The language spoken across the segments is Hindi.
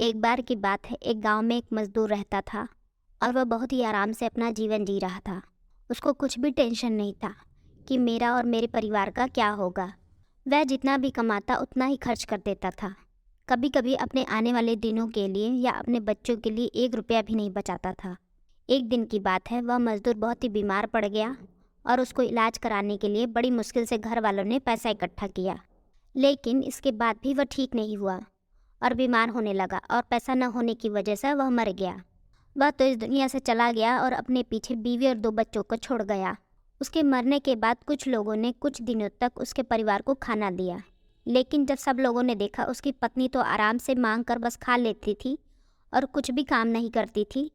एक बार की बात है, एक गांव में एक मजदूर रहता था और वह बहुत ही आराम से अपना जीवन जी रहा था। उसको कुछ भी टेंशन नहीं था कि मेरा और मेरे परिवार का क्या होगा। वह जितना भी कमाता उतना ही खर्च कर देता था। कभी कभी अपने आने वाले दिनों के लिए या अपने बच्चों के लिए 1 रुपया भी नहीं बचाता था। एक दिन की बात है, वह मजदूर बहुत ही बीमार पड़ गया और उसको इलाज कराने के लिए बड़ी मुश्किल से घर वालों ने पैसा इकट्ठा किया। लेकिन इसके बाद भी वह ठीक नहीं हुआ और बीमार होने लगा और पैसा न होने की वजह से वह मर गया। वह तो इस दुनिया से चला गया और अपने पीछे बीवी और 2 बच्चों को छोड़ गया। उसके मरने के बाद कुछ लोगों ने कुछ दिनों तक उसके परिवार को खाना दिया, लेकिन जब सब लोगों ने देखा उसकी पत्नी तो आराम से मांग कर बस खा लेती थी और कुछ भी काम नहीं करती थी।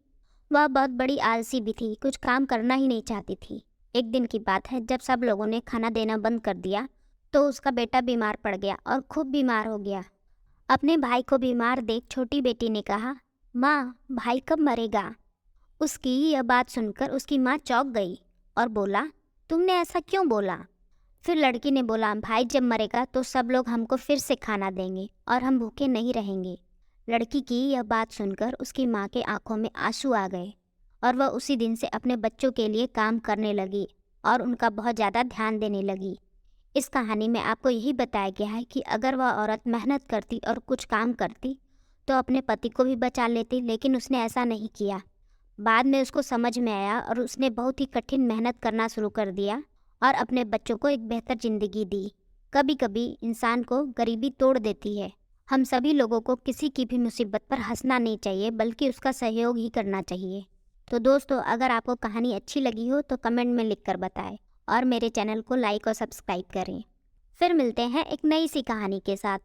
वह बहुत बड़ी आलसी भी थी, कुछ काम करना ही नहीं चाहती थी। एक दिन की बात है, जब सब लोगों ने खाना देना बंद कर दिया तो उसका बेटा बीमार पड़ गया और खूब बीमार हो गया। अपने भाई को बीमार देख छोटी बेटी ने कहा, माँ, भाई कब मरेगा? उसकी यह बात सुनकर उसकी माँ चौंक गई और बोला, तुमने ऐसा क्यों बोला? फिर लड़की ने बोला, भाई जब मरेगा तो सब लोग हमको फिर से खाना देंगे और हम भूखे नहीं रहेंगे। लड़की की यह बात सुनकर उसकी माँ के आंखों में आंसू आ गए और वह उसी दिन से अपने बच्चों के लिए काम करने लगी और उनका बहुत ज़्यादा ध्यान देने लगी। इस कहानी में आपको यही बताया गया है कि अगर वह औरत मेहनत करती और कुछ काम करती तो अपने पति को भी बचा लेती, लेकिन उसने ऐसा नहीं किया। बाद में उसको समझ में आया और उसने बहुत ही कठिन मेहनत करना शुरू कर दिया और अपने बच्चों को एक बेहतर ज़िंदगी दी। कभी कभी इंसान को गरीबी तोड़ देती है। हम सभी लोगों को किसी की भी मुसीबत पर हंसना नहीं चाहिए, बल्कि उसका सहयोग ही करना चाहिए। तो दोस्तों, अगर आपको कहानी अच्छी लगी हो तो कमेंट में लिख कर बताएं और मेरे चैनल को लाइक और सब्सक्राइब करें। फिर मिलते हैं एक नई सी कहानी के साथ।